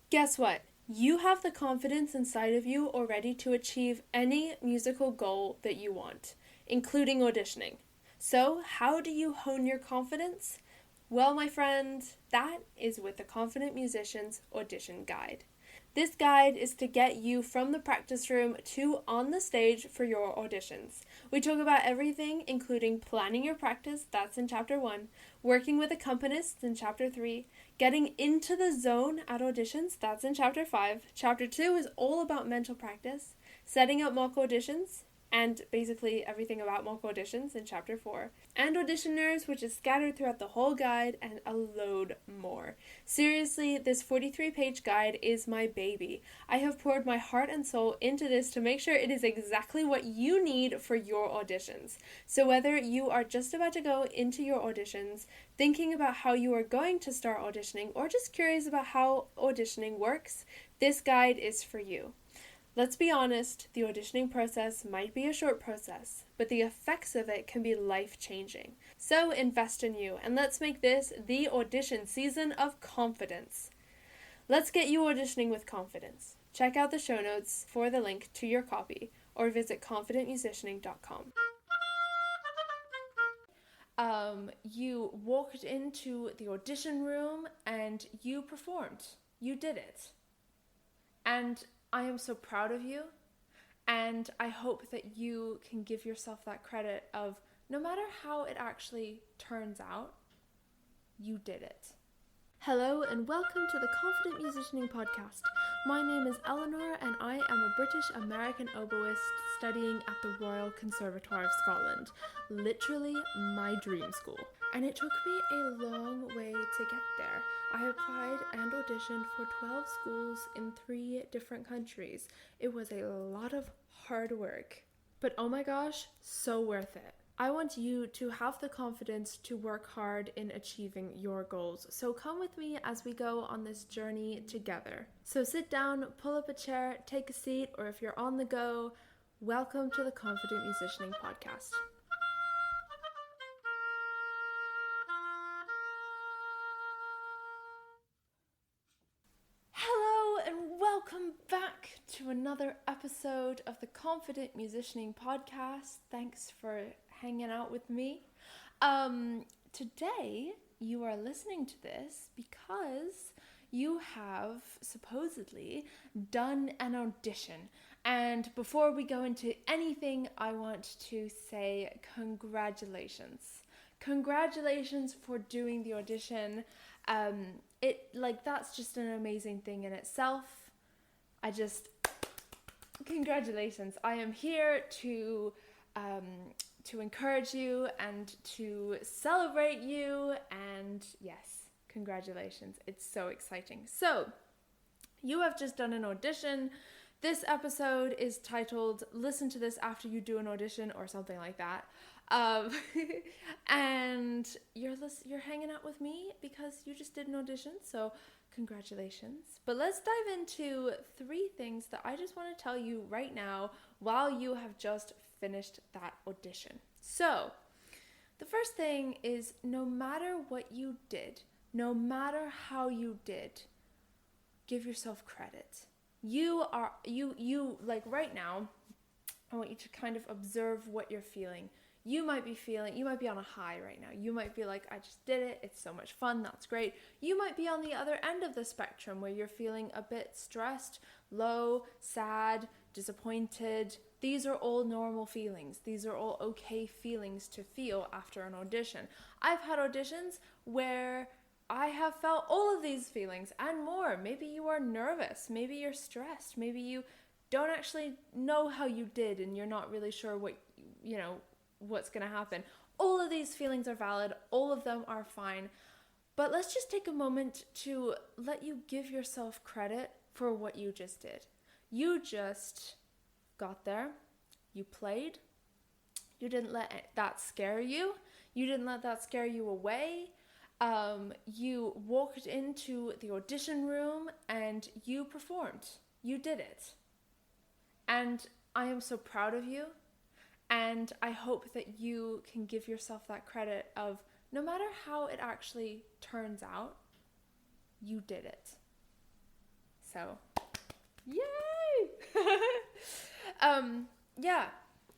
Guess what? You have the confidence inside of you already to achieve any musical goal that you want, including auditioning. So, how do you hone your confidence? Well, my friend, that is with the Confident Musician's Audition Guide. This guide is to get you from the practice room to on the stage for your auditions. We talk about everything, including planning your practice, that's in Chapter 1, working with accompanists in Chapter 3, getting into the zone at auditions, that's in Chapter 5. Chapter 2 is all about mental practice, setting up mock auditions, and basically everything about mock auditions in Chapter 4, and auditioners, which is scattered throughout the whole guide, and a load more. Seriously, this 43-page guide is my baby. I have poured my heart and soul into this to make sure it is exactly what you need for your auditions. So whether you are just about to go into your auditions, thinking about how you are going to start auditioning, or just curious about how auditioning works, this guide is for you. Let's be honest, the auditioning process might be a short process, but the effects of it can be life-changing. So invest in you, and let's make this the audition season of confidence. Let's get you auditioning with confidence. Check out the show notes for the link to your copy, or visit confidentmusicianing.com. You walked into the audition room and you performed. You did it. And I am so proud of you, and I hope that you can give yourself that credit of no matter how it actually turns out, you did it. Hello and welcome to the Confident Musicianing Podcast. My name is Eleanor and I am a British American oboist studying at the Royal Conservatoire of Scotland, literally my dream school. And it took me a long way to get there. I applied and auditioned for 12 schools in 3 different countries. It was a lot of hard work, but oh my gosh, so worth it. I want you to have the confidence to work hard in achieving your goals. So come with me as we go on this journey together. So sit down, pull up a chair, take a seat, or if you're on the go, welcome to the Confident Musicianing Podcast. Hello and welcome back to another episode of the Confident Musicianing Podcast. Thanks for hanging out with me. Today you are listening to this because you have supposedly done an audition. And before we go into anything, I want to say congratulations. Congratulations for doing the audition. That's just an amazing thing in itself. Congratulations. I am here to encourage you and to celebrate you, and yes, congratulations. It's so exciting. So, you have just done an audition. This episode is titled Listen to This After You Do an Audition or something like that. And you're hanging out with me because you just did an audition, so congratulations. But let's dive into 3 things that I just want to tell you right now while you have just finished that audition. So, the first thing is no matter what you did, no matter how you did, give yourself credit. You right now, I want you to kind of observe what you're feeling. You might be on a high right now. You might be like, I just did it. It's so much fun. That's great. You might be on the other end of the spectrum where you're feeling a bit stressed, low, sad, disappointed. These are all normal feelings. These are all okay feelings to feel after an audition. I've had auditions where I have felt all of these feelings and more. Maybe you are nervous. Maybe you're stressed. Maybe you don't actually know how you did and you're not really sure what's going to happen. All of these feelings are valid. All of them are fine. But let's just take a moment to let you give yourself credit for what you just did. You just got there. You played. You didn't let that scare you. You didn't let that scare you away. You walked into the audition room and you performed. You did it. And I am so proud of you. And I hope that you can give yourself that credit of no matter how it actually turns out, you did it. So, yay! Yeah.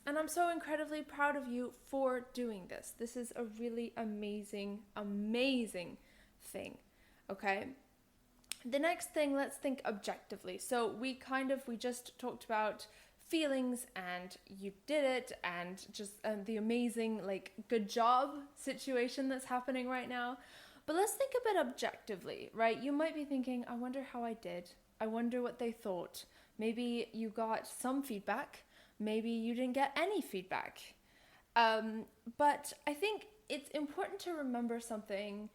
And I'm so incredibly proud of you for doing this. This is a really amazing, amazing thing. Okay? The next thing, let's think objectively. So we just talked about feelings and you did it and just the amazing, like, good job situation that's happening right now. But let's think a bit objectively, right? You might be thinking, I wonder how I did. I wonder what they thought. Maybe you got some feedback. Maybe you didn't get any feedback. But I think it's important to remember something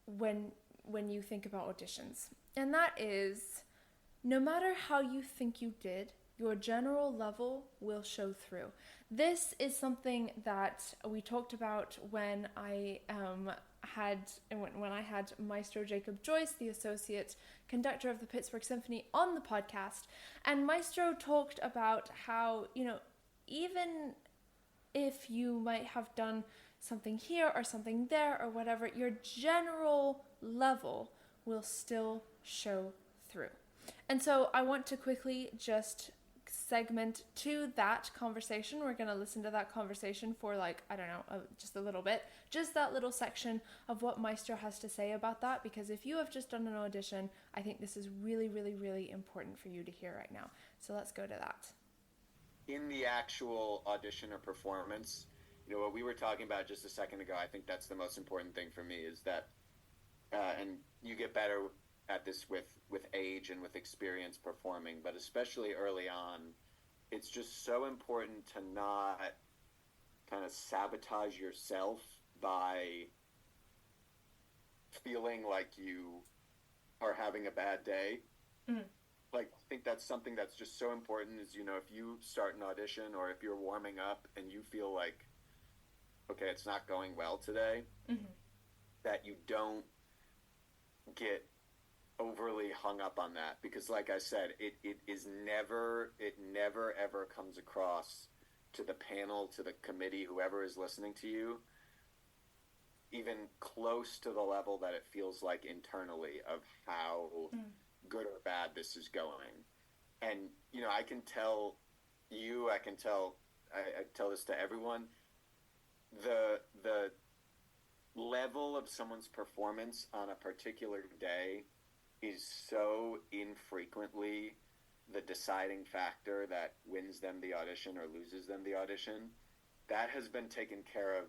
when you think about auditions. And that is, no matter how you think you did, your general level will show through. This is something that we talked about when I had Maestro Jacob Joyce, the associate conductor of the Pittsburgh Symphony, on the podcast. And Maestro talked about how, even if you might have done something here or something there or whatever, your general level will still show through. And so I want to quickly just segment to that conversation. We're going to listen to that conversation for just a little bit, just that little section of what Maestro has to say about that, because if you have just done an audition, I think this is really, really, really important for you to hear right now. So let's go to that. In the actual audition or performance, what we were talking about just a second ago, I think that's the most important thing for me is that, and you get better at this with age and with experience performing, but especially early on, it's just so important to not kind of sabotage yourself by feeling like you are having a bad day. Mm-hmm. Like, I think that's something that's just so important is, if you start an audition or if you're warming up and you feel like, okay, it's not going well today, mm-hmm. that you don't get overly hung up on that, because like I said, it never ever comes across to the panel, to the committee, whoever is listening to you, even close to the level that it feels like internally of how good or bad this is going. And I can tell you, I tell this to everyone, the level of someone's performance on a particular day is so infrequently the deciding factor that wins them the audition or loses them the audition. That has been taken care of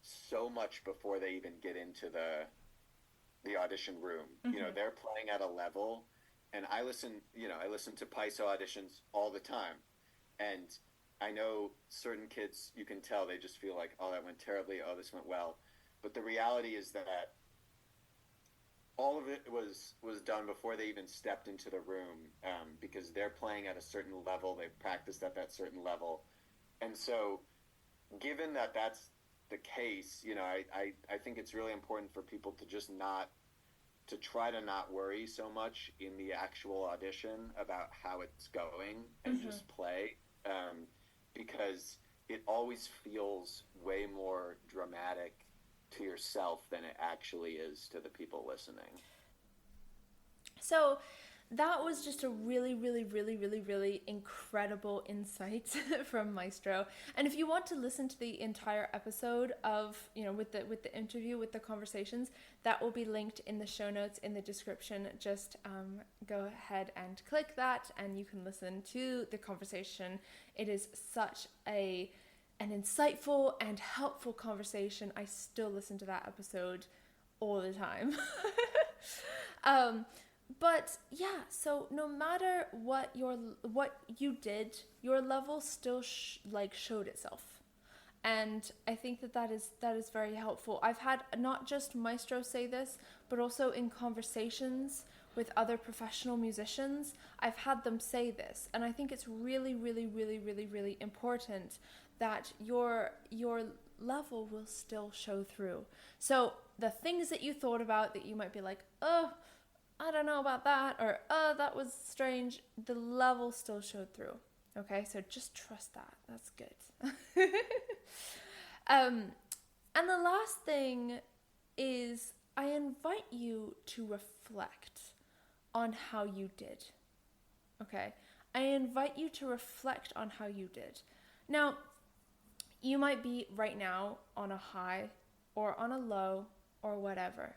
so much before they even get into the audition room. Mm-hmm. They're playing at a level, and I listen to Paiso auditions all the time, and I know certain kids, you can tell they just feel like, oh, that went terribly, oh, this went well. But the reality is that all of it was done before they even stepped into the room, because they're playing at a certain level, they've practiced at that certain level. And so given that that's the case, I think it's really important for people to just to try to not worry so much in the actual audition about how it's going and mm-hmm. just play, because it always feels way more dramatic to yourself than it actually is to the people listening. So that was just a really, really, really, really, really incredible insight from Maestro. And if you want to listen to the entire episode of, with the interview, with the conversations, that will be linked in the show notes in the description. Just go ahead and click that and you can listen to the conversation. It is such an insightful and helpful conversation. I still listen to that episode all the time. But yeah, so no matter what you did, your level still showed itself. And I think that is very helpful. I've had not just Maestro say this, but also in conversations with other professional musicians, I've had them say this. And I think it's really, really, really, really, really important that your level will still show through. So the things that you thought about that you might be like, oh, I don't know about that, or oh, that was strange, the level still showed through. Okay, so just trust that. That's good. And the last thing is I invite you to reflect on how you did. Okay? I invite you to reflect on how you did. Now, you might be right now on a high or on a low or whatever,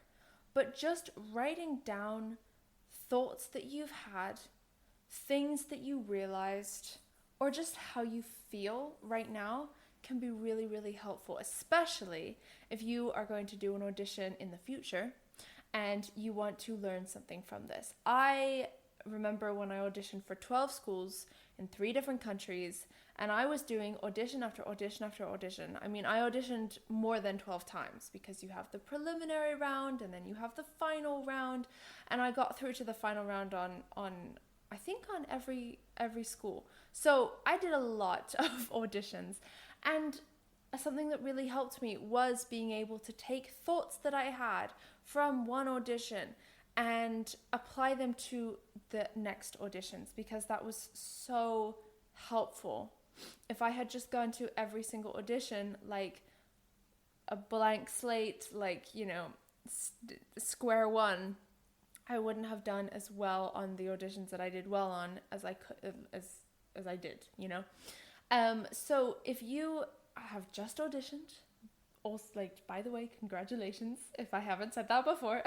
but just writing down thoughts that you've had, things that you realized, or just how you feel right now can be really, really helpful, especially if you are going to do an audition in the future and you want to learn something from this. I remember when I auditioned for 12 schools in 3 different countries, and I was doing audition after audition after audition. I mean, I auditioned more than 12 times because you have the preliminary round and then you have the final round, and I got through to the final round on I think on every school. So I did a lot of auditions, and something that really helped me was being able to take thoughts that I had from one audition and apply them to the next auditions, because that was so helpful. If I had just gone to every single audition like a blank slate, like, square one, I wouldn't have done as well on the auditions that I did well on as I could as I did. So if you have just auditioned, also, by the way, congratulations if I haven't said that before.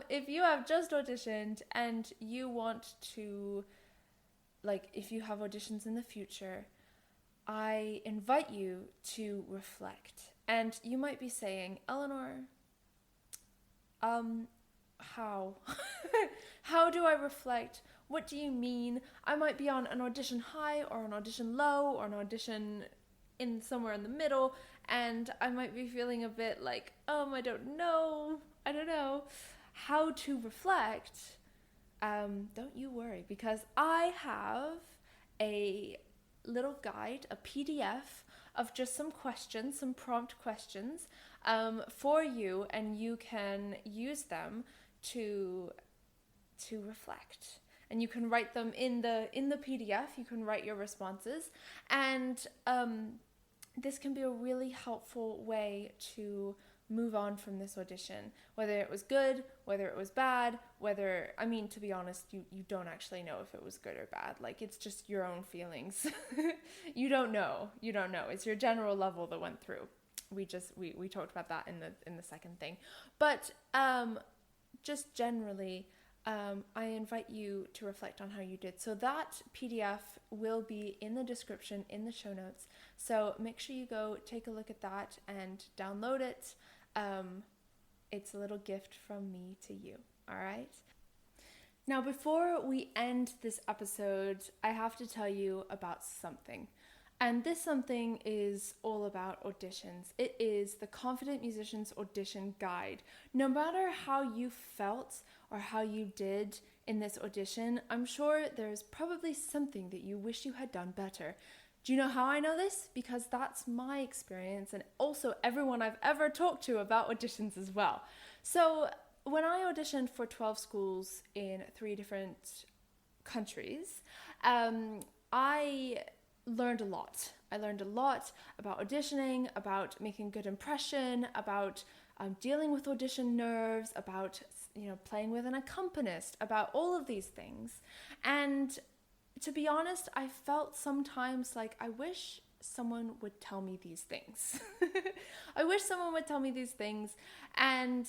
If you have just auditioned and you want to, if you have auditions in the future, I invite you to reflect. And you might be saying, Eleanor, how? How do I reflect? What do you mean? I might be on an audition high or an audition low or an audition in somewhere in the middle, and I might be feeling a bit like, I don't know how to reflect. Don't you worry, because I have a little guide, a PDF of just some questions, some prompt questions for you, and you can use them to reflect. And you can write them in the PDF. You can write your responses, and this can be a really helpful way to move on from this audition, whether it was good, whether it was bad, to be honest, you don't actually know if it was good or bad. It's just your own feelings. You don't know. It's your general level that went through. We talked about that in the second thing. But just generally, I invite you to reflect on how you did. So that PDF will be in the description, in the show notes. So make sure you go take a look at that and download it. It's a little gift from me to you. All right. Now, before we end this episode, I have to tell you about something. And this something is all about auditions. It is the Confident Musicians Audition Guide. No matter how you felt or how you did in this audition, I'm sure there's probably something that you wish you had done better. Do you know how I know this? Because that's my experience, and also everyone I've ever talked to about auditions as well. So when I auditioned for 12 schools in 3 different countries, I learned a lot. I learned a lot about auditioning, about making a good impression, about dealing with audition nerves, about playing with an accompanist, about all of these things. And to be honest, I felt sometimes like I wish someone would tell me these things. I wish someone would tell me these things. And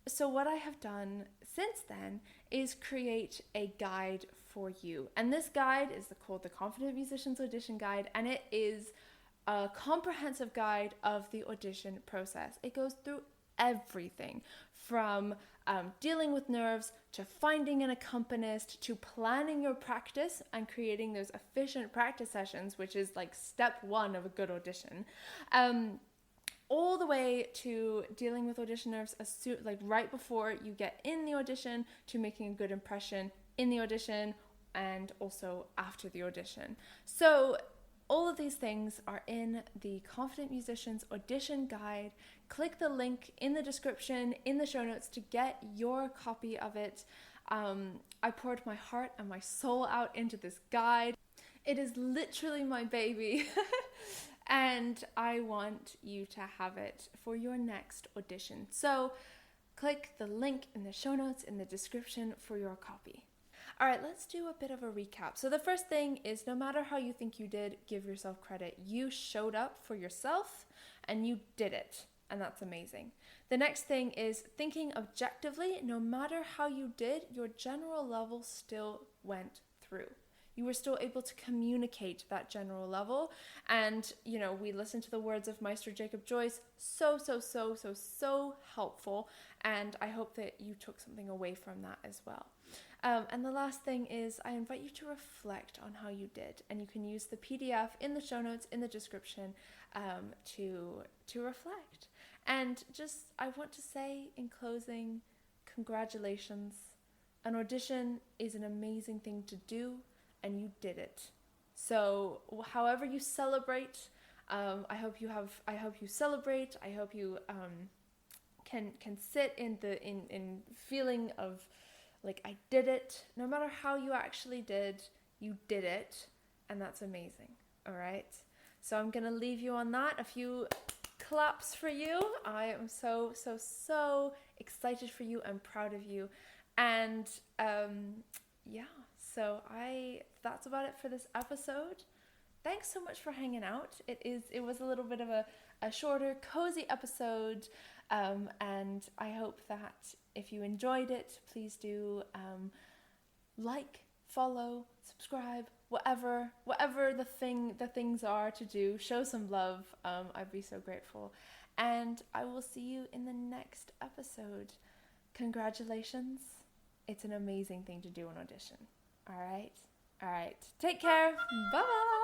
so what I have done since then is create a guide for you. And this guide is called the Confident Musicians Audition Guide, and it is a comprehensive guide of the audition process. It goes through everything from dealing with nerves to finding an accompanist to planning your practice and creating those efficient practice sessions, which is step 1 of a good audition. All the way to dealing with audition nerves right before you get in the audition, to making a good impression in the audition and also after the audition. So all of these things are in the Confident Musicians Audition Guide. Click the link in the description, in the show notes, to get your copy of it. I poured my heart and my soul out into this guide. It is literally my baby. And I want you to have it for your next audition. So click the link in the show notes in the description for your copy. All right, let's do a bit of a recap. So the first thing is, no matter how you think you did, give yourself credit. You showed up for yourself and you did it. And that's amazing. The next thing is thinking objectively. No matter how you did, your general level still went through. You were still able to communicate that general level. And, we listened to the words of Meister Jacob Joyce. So helpful. And I hope that you took something away from that as well. And the last thing is, I invite you to reflect on how you did. And you can use the PDF in the show notes, in the description, to reflect. And I want to say in closing, congratulations. An audition is an amazing thing to do, and you did it. So however you celebrate, I hope you celebrate. I hope you can sit in feeling of like, I did it. No matter how you actually did, you did it, and that's amazing. All right. So I'm gonna leave you on that. A few claps for you. I am so excited for you and proud of you. And so that's about it for this episode. Thanks so much for hanging out. It was a little bit of a shorter, cozy episode, and I hope that if you enjoyed it, please do like, follow, subscribe, whatever the things are to do. Show some love. I'd be so grateful. And I will see you in the next episode. Congratulations. It's an amazing thing to do an audition. All right. Take care. Bye.